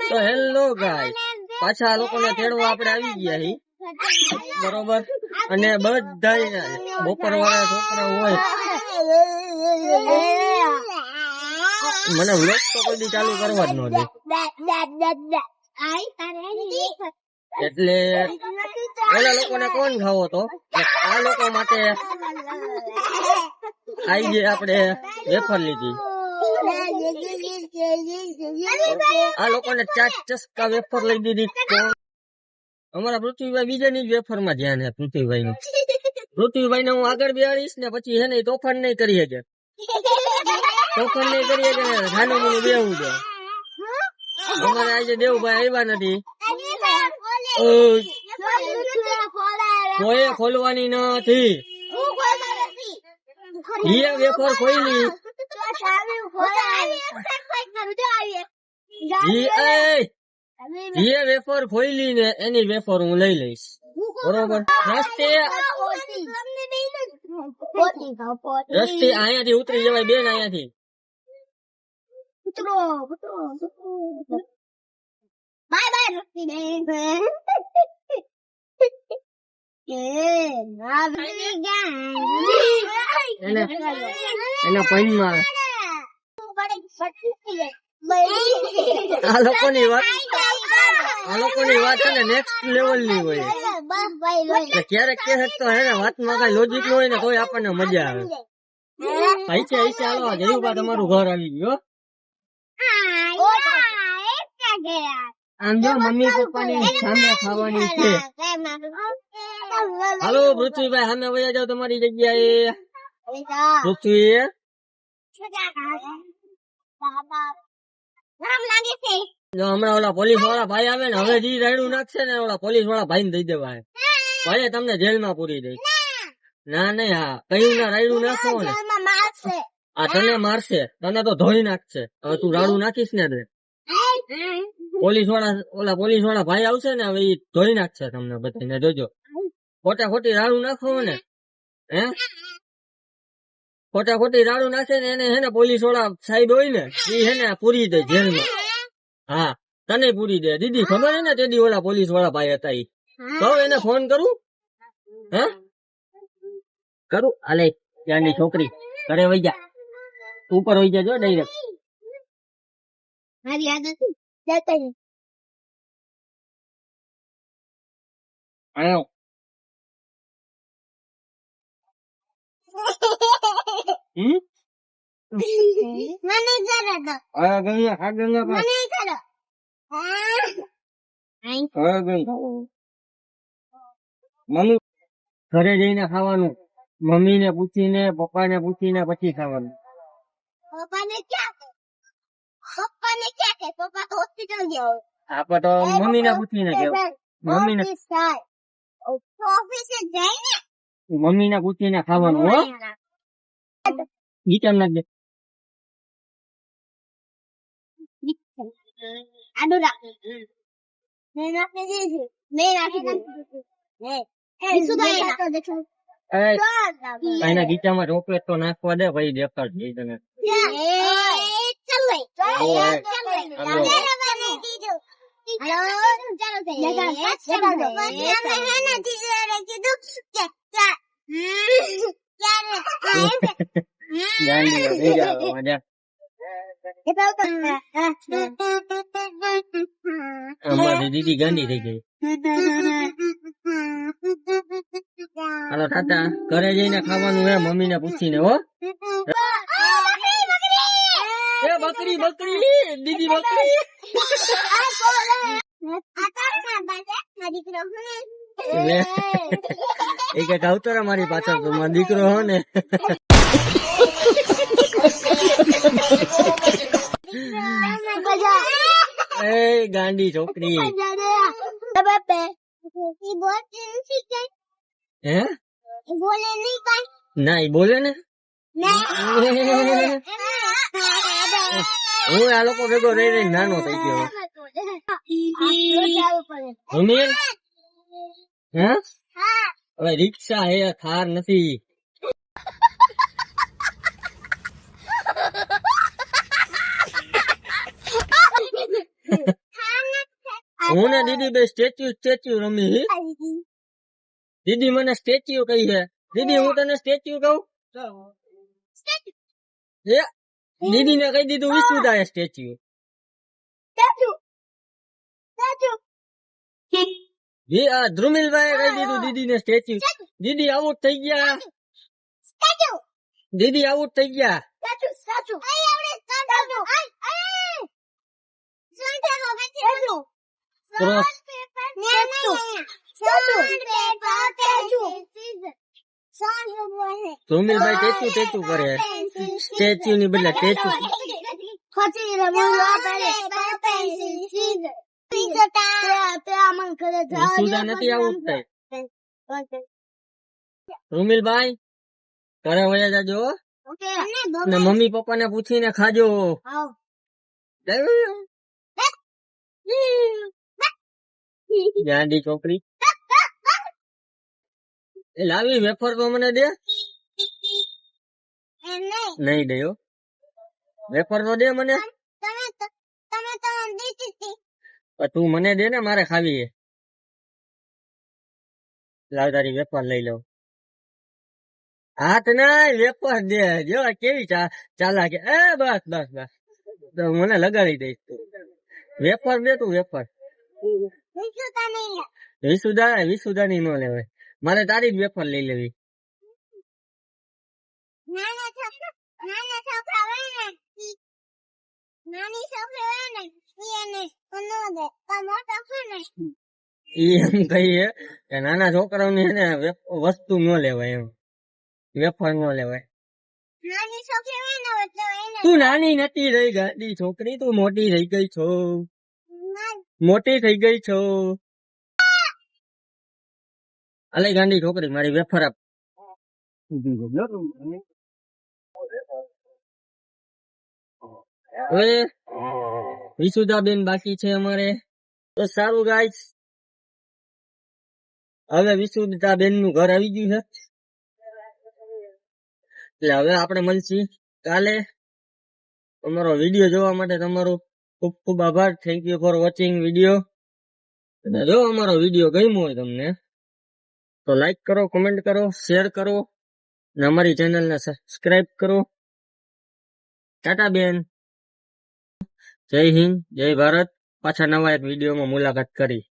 તો hello guys, પાછા આ લોકોને તેડવા આપણે આવી ગયા હી, બરોબર. અને બધા બપોર વાળા છોકરા હોય, મને વ્લોગ તો કોઈ દી ચાલુ કરવા જ ન દે, એટલે ઓલા લોકોને કોણ ખાવો તો આ લોકો માટે આઈ ગયા આપણે વેફર લીધી. આ લોકોને 4 ચસ્કા વેફર લઈ દીધી. અમારા પૃથ્વીભાઈ બીજાની જ વેફર માં ધ્યાન હે. પૃથ્વીભાઈ ને હું આગળ બેહાડીશ ને પછી હે ને તોફાન નહીં કરી શકે, તોફાન નહીં કરી શકે ને ખાનું મને બેહવું છે. અમારે આજે દેવભાઈ આવ્યા નથી, કોઈ ખોલવાની નથી. વેફર ખોલી વેફર ખોઈલી ને એની વેફર હું લઈ લઈશ, બરોબર. રસ્તે અહીંયાથી ઉતરી જવાય બેન, અહીંયાથી એના પૈનમાં આ લોકોની વાત છે ને નેક્સ્ટ લેવલ ની હોય. ક્યારેક ક્યારેક તો હે ને વાતમાં કઈ લોજિક ન હોય ને તોય આપણને મજા આવે. અહીંથી હાલો, જયુબા તમારું ઘર આવી ગયું. આમ જો મમ્મી પપ્પાની સામે ખાવાની છે. હાલો પૃથ્વીભાઈ, સામે વયા જાવ તમારી જગ્યાએ. પૃથ્વી હમણાં ઓલા પોલીસ વાળા ભાઈ આવે ને, હવે જી રાયડું નાખશે ને ઓલા પોલીસ વાળા ભાઈ ને દઈ દેવા, ભાઈ તમને જેલમાં પૂરી દઈ. ના નહીં, હા કયું ના રાયડું નાખો ને આ તને મારશે, તને તો ધોઈ નાખશે. હવે તું રાડું નાખીશ ને પોલીસ વાળા ભાઈ આવશે ને, હવે ઈ ધોઈ નાખશે તમને બધાને. જોજો ખોટી રાડું નાખો ને, હે ખોટી રાડું નાખે ને એને હે ને પોલીસ વાળા સાહેબ હોય ને ઈ હે ને પૂરી દે જેલમાં. હા તને પૂરી દે. દીદી ખબર હે ને તેદી ઓલા પોલીસ વાળા ભાઈ હતા, ઈ તો એને ફોન કરું, હે કરું. આલે ત્યાંની છોકરી ઘરે વઈ જા, ઉપર વઈ જાજો ડાયરેક્ટ. મારી આદત જતા આયો મમ્મી ઘરે જઈને ખાવાનું, મમ્મી ને પૂછીને પપ્પા ને પૂછીને પછી ખાવાનું. પપ્પા તો હોસ્પિટલ ગયા હોય. આપડે તો મમ્મી ને પૂછીને કેવું, મમ્મી ને ઓફિસે જઈને મમ્મી ને પૂછીને ખાવાનું. હો ગીચમ નાખ દે. આડું રાખ. મેં નાખી દીધું. એના ગીચામાં ચોકલેટ તો નાખવા દે ભાઈ, દેખાડ દે તને. અમારી દીદી ગાંડી થઈ ગઈ. હાલો ટાટા, ઘરે જઈને ખાવાનું હે મમ્મી ને પૂછીને. હો બકરી દીદી બકરી. એ કે આવતો મારી પાછળ તો મારો દીકરો હો ને. એ ગાંડી છોકરી. હે ના ઈ બોલે ને. હું આ લોકો ભેગો રહી નાનો થઈ ગયો. હવે રિક્ષા હે, થાર નથી. હું ને દીદી બે સ્ટેચ્યુ રમી હી. દીદી મને સ્ટેચ્યુ કહી છે. દીદી હું તને સ્ટેચ્યુ કહું? એ દીદી ને કહી દીધું વિસુદા સ્ટેચ્યુ. ધ્રુમિલભાઈ કહી દીધું દીદી ને સ્ટેચ્યુ. દીદી આઉટ થઈ ગયા. દીદી આઉટ થઈ ગયા. ક્રોસ. ધ્રુમિલભાઈ ટેચુ કરે. સ્ટેચ્યુ ની બદલે ટેચુ. વિસુદા નથી આઉટ થઈ. ધ્રુમિલભાઈ ઘરે વયા જાજો ને મમ્મી પપ્પા ને પૂછીને ખાજો. ગાંડી છોકરી. એ લાવી વેફર તો મને દે. નહીં દે વેફર તો દે મને. તું મને દે ને મારે ખાવી છે. લાવ તારી વેફર લઈ લઉં. હાથ ના વેફર દે. જો કેવી ચાલા કે બસ બસ બસ મને લગાડી દઈશ તું. વેફર દે તું વેફર. વિસુદા ની નો લેવાય. મારે તારી જ વેફર લઈ લેવી. એમ કહીએ કે નાના છોકરાઓની ને વસ્તુ ન લેવાય. એમ વેફર ન લેવાય. તું નાની નથી રહી ગાડી છોકરી. તું મોટી થઈ ગઈ છો. મોટી થઈ ગઈ છો. અલે ગાંડી છોકરી મારી વેફર આપ. હવે વિસુદા બેન બાકી છે અમારે. તો સારું ગાઈસ, હવે વિસુદા બેન નું ઘર આવી ગયું છે. એટલે હવે આપણે મળશી કાલે. અમારો વિડીયો જોવા માટે તમારો ખૂબ ખૂબ આભાર. Thank you for watching video. અને જો અમારો વિડીયો ગમ્યો હોય તમને તો લાઈક કરો, કોમેન્ટ કરો, શેર કરો અને અમારી ચેનલને સબસ્ક્રાઇબ કરો. ટાટા બેન. જય હિન્દ, જય ભારત. પાછા નવા એક વિડીયોમાં મુલાકાત કરી.